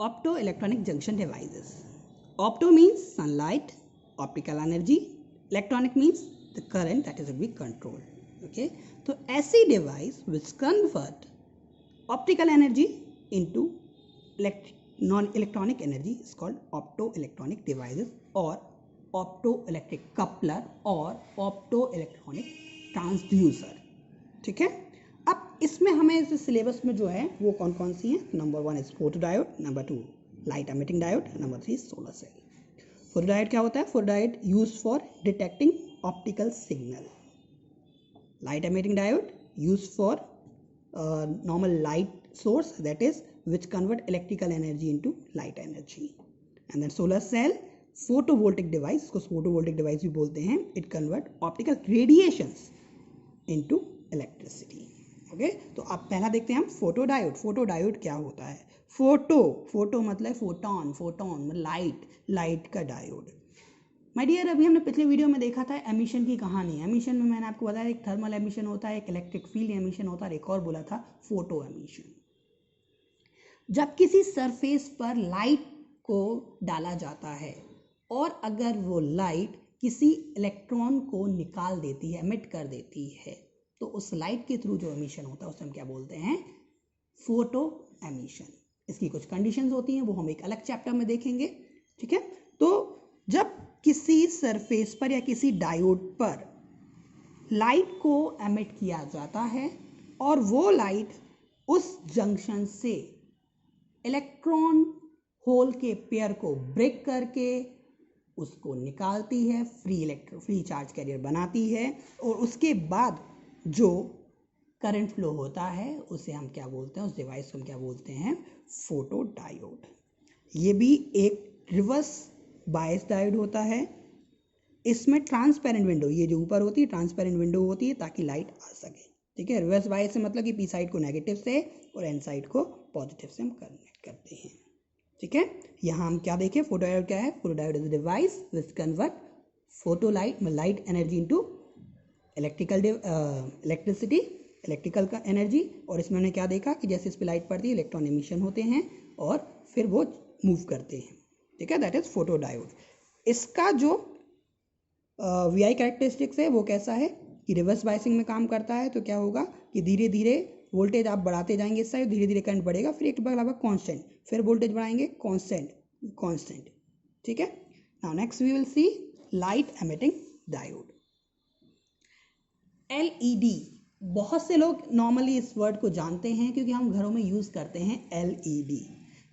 optoelectronic junction devices. Opto means sunlight, optical energy, electronic means the current that is to be controlled. Okay, तो ऐसी device which convert optical energy into non-electronic energy is called optoelectronic devices or optoelectric coupler or optoelectronic transducer. ठीक है, अब इसमें हमें इस syllabus में जो है वो कौन कौन सी हैं? Number 1 is photodiode, number 2 light emitting diode, number 3 solar cell. Photodiode क्या होता है? Photodiode use for detecting optical signal. Light emitting diode use for normal light source, that is which convert electrical energy into light energy. And then solar cell photovoltaic device, इसको photovoltaic device भी बोलते हैं. It convert optical radiations into electricity. Okay, तो अब पहला देखते हैं हम फोटोडायोड. फोटोडायोड क्या होता है? फोटो मतलब फोटोन मतलब लाइट का डायोड. माय डियर, अभी हमने पिछले वीडियो में देखा था एमिशन की कहानी. एमिशन में मैंने आपको बताया एक थर्मल एमिशन होता है, एक इलेक्ट्रिक फील्ड एमिशन होता है, एक और बोला था फोटो एमिशन. जब किसी सरफेस पर लाइट को डाला जाता है और अगर वो लाइट किसी इलेक्ट्रॉन को निकाल देती है, एमिट कर देती है, तो उस लाइट के थ्रू जो एमिशन होता है उसे हम क्या बोलते हैं? Photo emission. इसकी कुछ कंडीशंस होती हैं, वो हम एक अलग चैप्टर में देखेंगे. ठीक है, तो जब किसी सरफेस पर या किसी डायोड पर लाइट को एमिट किया जाता है और वो लाइट उस जंक्शन से इलेक्ट्रॉन होल के पेयर को ब्रेक करके उसको निकालती है, फ्री चार्ज कैरियर बनाती है, और उसके बाद जो करंट फ्लो होता है उसे हम क्या बोलते हैं? उस डिवाइस को हम क्या बोलते हैं? फोटोडायोड. ये भी एक रिवर्स बायस डायोड होता है. इसमें ट्रांसपेरेंट विंडो, ये जो ऊपर होती है ट्रांसपेरेंट विंडो होती है ताकि लाइट आ सके. ठीक है, रिवर्स बायस से मतलब कि पी साइड को नेगेटिव से और एन साइड को पॉजिटिव से हम कनेक्ट करते हैं. ठीक है, यहाँ हम क्या देखें? फोटोडायोड क्या है? Photodiode is a device which convert light energy into electrical का एनर्जी. और इसमें हमने क्या देखा कि जैसे इस पर लाइट पड़ती है इलेक्ट्रॉन एमिशन होते हैं और फिर वो मूव करते हैं. ठीक है, दैट इज फोटोडायोड. इसका जो वीआई कैरेक्टरिस्टिक्स है वो कैसा है कि रिवर्स बायसिंग में काम करता है. तो क्या होगा कि धीरे धीरे वोल्टेज आप बढ़ाते जाएंगे इस साइड, धीरे धीरे करंट बढ़ेगा, फिर एक बार कांस्टेंट, फिर वोल्टेज बढ़ाएंगे कांस्टेंट. ठीक है, now next we will see light emitting diode. LED, बहुत से लोग नॉर्मली इस वर्ड को जानते हैं क्योंकि हम घरों में यूज़ करते हैं एलईडी.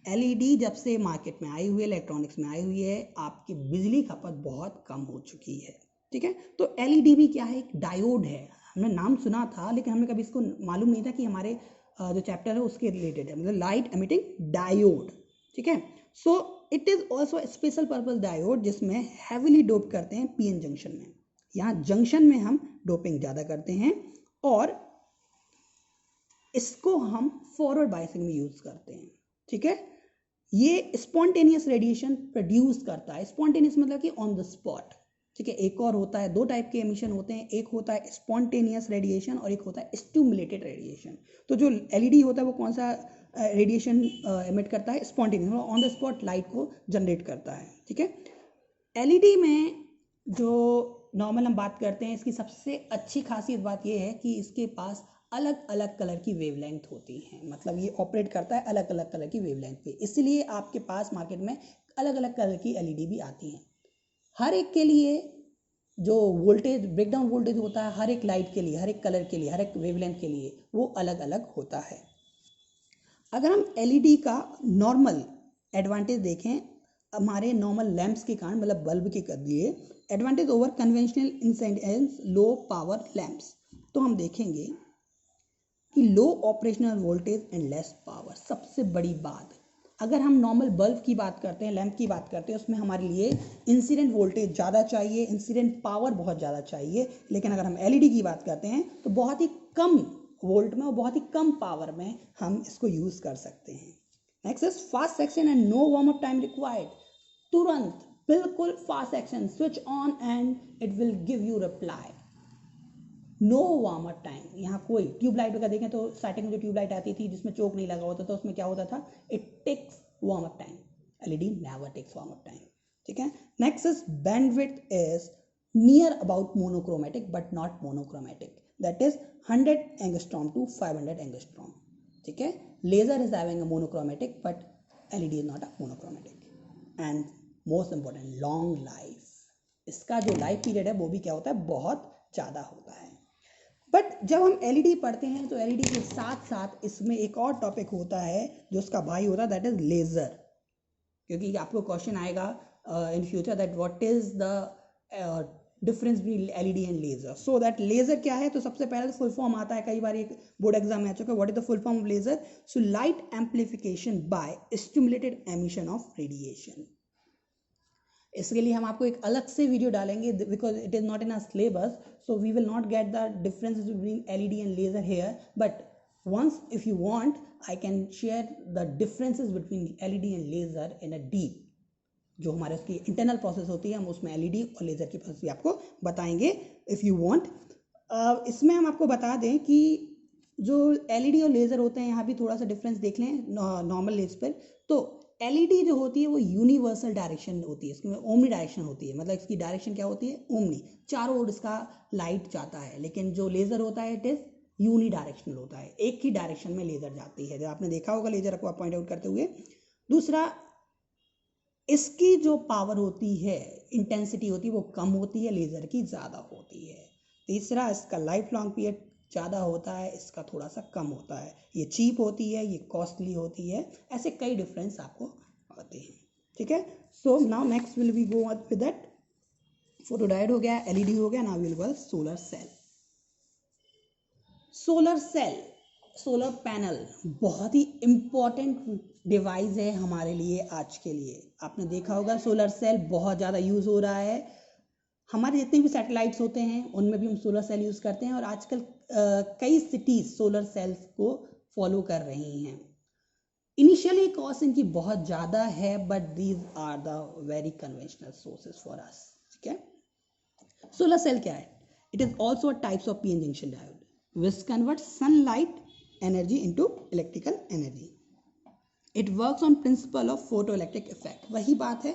एलईडी जब से मार्केट में आई हुई है, इलेक्ट्रॉनिक्स में आई हुई है, आपकी बिजली खपत बहुत कम हो चुकी है. ठीक है, तो एलईडी भी क्या है? एक डायोड है. हमने नाम सुना था लेकिन हमें कभी इसको मालूम नहीं था कि हमारे जो चैप्टर है उसके रिलेटेड है, मतलब लाइट एमिटिंग डायोड. ठीक है, so it is also special purpose diode जिसमें हैविली डोप करते हैं पीएन जंक्शन में. यहाँ जंक्शन में हम डोपिंग ज़्यादा करते हैं और इसको हम फॉरवर्ड बायसिंग में यूज़ करते हैं. ठीक है, ये स्पॉन्टेनियस रेडिएशन प्रोड्यूस करता है. स्पॉन्टेनियस मतलब कि ऑन द स्पॉट. ठीक है, एक और होता है, दो टाइप के एमिशन होते हैं, एक होता है स्पॉन्टेनियस रेडिएशन और एक होता है स्टिमुलेटेड रेडिएशन. तो जो एलईडी होता है वो कौन सा रेडिएशन एमिट करता है? Spontaneous, on the spot light को जनरेट करता है. ठीक है, एलईडी में जो नॉर्मल हम बात करते हैं, इसकी सबसे अच्छी खासियत बात यह है कि इसके पास अलग अलग कलर की वेवलेंथ होती हैं. मतलब ये ऑपरेट करता है अलग अलग कलर की वेवलेंथ पे, इसलिए आपके पास मार्केट में अलग अलग कलर की एलईडी भी आती हैं. हर एक के लिए जो वोल्टेज ब्रेकडाउन वोल्टेज होता है हर एक लाइट के लिए, हर एक कलर के लिए, हर एक वेवलेंथ के लिए वो अलग अलग होता है. अगर हम एलईडी का नॉर्मल एडवांटेज देखें, हमारे नॉर्मल लैंप्स के कारण, मतलब बल्ब के लिए advantage over conventional incidence low power lamps, तो हम देखेंगे कि low operational voltage and less power. सबसे बड़ी बात, अगर हम नॉर्मल बल्ब की बात करते हैं, लैंप की बात करते हैं, उसमें हमारे लिए इंसिडेंट वोल्टेज ज़्यादा चाहिए, इंसिडेंट पावर बहुत ज़्यादा चाहिए. लेकिन अगर हम एलईडी की बात करते हैं तो बहुत ही कम वोल्ट में और बहुत ही कम पावर में हम इसको यूज़ कर सकते हैं. Next is fast section and no warm up time required. तुरंत बिल्कुल fast section, switch on and it will give you reply. No warm up time. यहाँ कोई ट्यूबलाइट का देखें तो स्टार्टिंग में जो ट्यूबलाइट आती थी जिसमें चोक नहीं लगा होता था, उसमें क्या होता था? It takes warm up time. LED never takes warm up time. ठीक है. Next is bandwidth is near about monochromatic but not monochromatic. That is 100 angstrom to 500 angstrom. ठीक है. Laser is having a monochromatic but LED is not a monochromatic. And most important, long life. इसका जो life period है वो भी क्या होता है, बहुत ज़्यादा होता है. बट जब हम एलईडी पढ़ते हैं तो एलईडी के साथ साथ इसमें एक और टॉपिक होता है जो उसका भाई होता है, दैट इज लेज़र. क्योंकि आपको क्वेश्चन आएगा in future that what is the difference between LED and laser. So that laser क्या है, तो सबसे पहले फुल फॉर्म आता है, कई बार एक बोर्ड एग्जाम में आ चुका है. What is the full form of laser? So light amplification by stimulated emission of radiation. इसके लिए हम आपको एक अलग से वीडियो डालेंगे because it is not in a syllabus, so we will not get the difference between LED and laser here. But once if you want I can share the differences between LED and laser in a deep, जो हमारे उसकी internal process होती है, हम उसमें LED और laser की process भी आपको बताएंगे इफ़ यू वांट. इसमें हम आपको बता दें कि जो एलईडी और लेज़र होते हैं यहाँ भी थोड़ा सा डिफरेंस देख लें नॉर्मल लेज़ पर. तो एलईडी जो होती है वो यूनिवर्सल डायरेक्शन होती है, इसमें ओमनी डायरेक्शन होती है. मतलब इसकी डायरेक्शन क्या होती है, ओमनी, चारों ओर इसका लाइट जाता है. लेकिन जो लेज़र होता है इट इज़ यूनी डायरेक्शनल होता है, एक ही डायरेक्शन में लेज़र जाती है, जो आपने देखा होगा लेज़र को आप पॉइंट आउट करते हुए. दूसरा, इसकी जो पावर होती है, इंटेंसिटी होती है, वो कम होती है, लेज़र की ज़्यादा होती है. तीसरा, इसका लाइफ लॉन्ग पीरियड ज़्यादा होता है, इसका थोड़ा सा कम होता है. ये चीप होती है, ये कॉस्टली होती है. ऐसे कई डिफरेंस आपको आते हैं. ठीक है. So now next will we go with that. Photodiode हो गया, एलईडी हो गया, now will go solar cell. Solar cell, solar panel बहुत ही इम्पॉर्टेंट डिवाइस है हमारे लिए आज के लिए. आपने देखा होगा सोलर सेल बहुत ज़्यादा यूज़ हो रहा है. हमारे जितने भी सैटेलाइट्स होते हैं उनमें भी हम सोलर सेल यूज़ करते हैं और आजकल कई सिटीज़ सोलर सेल्स को फॉलो कर रही हैं. इनिशियली कॉस्ट इनकी बहुत ज़्यादा है but these are the very conventional sources for us. ठीक है. सोलर सेल क्या है? It is also a types of PN junction diode which converts sunlight energy into electrical energy. It works on principle of photoelectric effect. वही बात है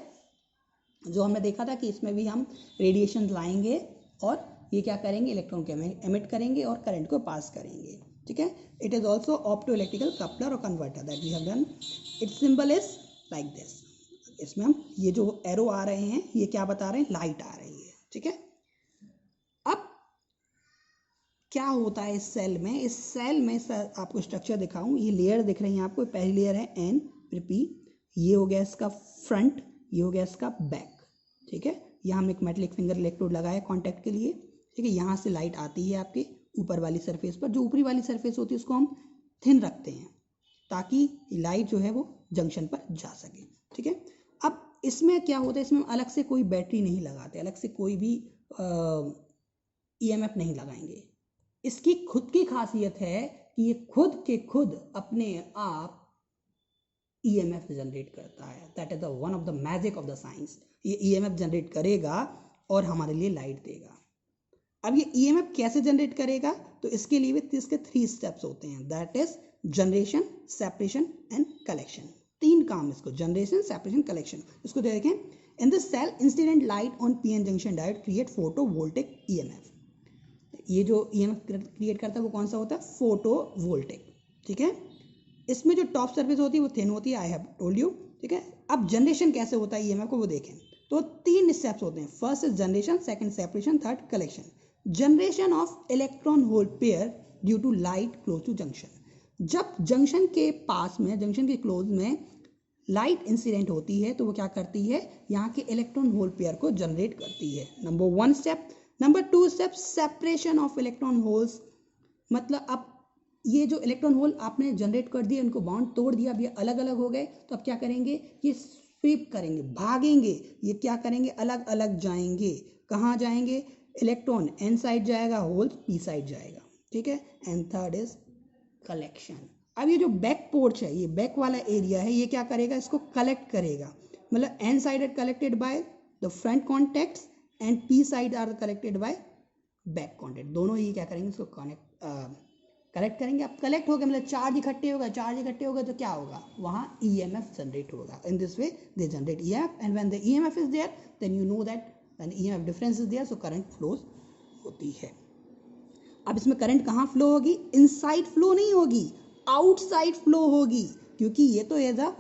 जो हमने देखा था कि इसमें भी हम रेडिएशन लाएंगे और ये क्या करेंगे, इलेक्ट्रॉन को एमिट करेंगे और करंट को पास करेंगे. ठीक है. It is also opto electrical coupler और converter that we have done. Its symbol is like this. इसमें हम ये जो एरो आ रहे हैं ये क्या बता रहे हैं, लाइट आ रही है. ठीक है. अब क्या होता है इस सेल में? इस सेल में आपको स्ट्रक्चर दिखाऊं. ये लेयर दिख रही है आपको. पहली लेयर है एन, फिर पी. ये हो गया इसका फ्रंट, ये हो गया इसका बैक. ठीक है. यहाँ हम एक मेटलिक फिंगर इलेक्ट्रोड लगाया कांटेक्ट के लिए. ठीक है. यहाँ से लाइट आती है आपके ऊपर वाली सरफेस पर. जो ऊपरी वाली सरफेस होती है उसको हम थिन रखते हैं ताकि लाइट जो है वो जंक्शन पर जा सके. ठीक है. अब इसमें क्या होता है, इसमें अलग से कोई बैटरी नहीं लगाते, अलग से कोई भी EMF नहीं लगाएंगे. इसकी खुद की खासियत है कि ये खुद के खुद अपने आप EMF जनरेट करता है. That is the one of the magic of the science. ये EMF जनरेट करेगा और हमारे लिए लाइट देगा. अब ये EMF कैसे जनरेट करेगा? तो इसके लिए भी इसके 3 स्टेप्स होते हैं. That is generation, separation and collection. 3 काम इसको, जनरेशन, सेपरेशन, कलेक्शन. इसको देखें. In the cell incident light on PN junction diode create photovoltaic EMF. ये जो EMF क्रिएट करता है वो कौन सा होता है, फोटो वोल्टिक. ठीक है. इसमें जो टॉप सरफेस होती है वो थिन होती है, आई हैव टोल्ड यू. ठीक है. अब जनरेशन कैसे होता है EMF को वो देखें. तो 3 स्टेप्स होते हैं. First is generation, second separation, third collection. Generation of electron hole pair due to light close to junction. जब जंक्शन के पास में, जंक्शन के क्लोज में लाइट इंसिडेंट होती है तो वो क्या करती है, यहाँ के इलेक्ट्रॉन होल पेयर को जनरेट करती है. Number 1 step. Number 2 step, separation of electron holes. मतलब अब ये जो इलेक्ट्रॉन होल आपने जनरेट कर दिए, उनको बॉन्ड तोड़ दिया, अब ये अलग अलग हो गए, तो अब क्या करेंगे, ये स्वीप करेंगे, भागेंगे. ये क्या करेंगे, अलग अलग जाएंगे. कहाँ जाएंगे, इलेक्ट्रॉन एन साइड जाएगा, होल्स पी साइड जाएगा. ठीक है. And third is collection. अब ये जो बैक पोर्च है, ये बैक वाला एरिया है, ये क्या करेगा, इसको कलेक्ट करेगा. मतलब N side are collected by the front contacts and P side are collected by back contact. दोनों ही क्या करेंगे, इसको कनेक्ट कलेक्ट करेंगे, अब कलेक्ट हो गया मतलब चार्ज इकट्ठे होगा, चार्ज इकट्ठे होगा तो क्या होगा, वहाँ EMF जनरेट होगा. In this way they generate EMF and when the EMF is there then you know that when EMF difference is there so current flows होती है. अब इसमें करंट कहाँ फ्लो होगी, इनसाइड फ्लो नहीं होगी, आउटसाइड फ्लो होगी, क्योंकि ये तो एज अ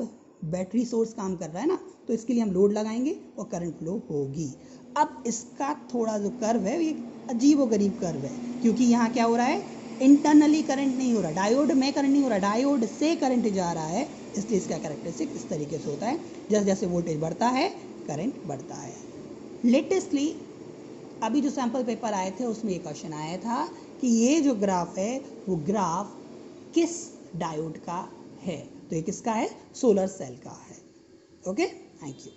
बैटरी सोर्स काम कर रहा है ना, तो इसके लिए हम लोड लगाएंगे और करंट फ्लो होगी. अब इसका थोड़ा जो कर्व है ये अजीब व गरीब कर्व है, क्योंकि यहाँ क्या हो रहा है, इंटरनली करंट नहीं हो रहा, डायोड में करंट नहीं हो रहा, डायोड से करंट जा रहा है, इसलिए इसका कैरेक्टरिस्टिक इस तरीके से होता है. जैसे जैसे वोल्टेज बढ़ता है करंट बढ़ता है. लेटेस्टली अभी जो सैम्पल पेपर आए थे उसमें ये क्वेश्चन आया था कि ये जो ग्राफ है वो ग्राफ किस डायोड का है, तो ये किसका है, सोलर सेल का है. Okay, thank you.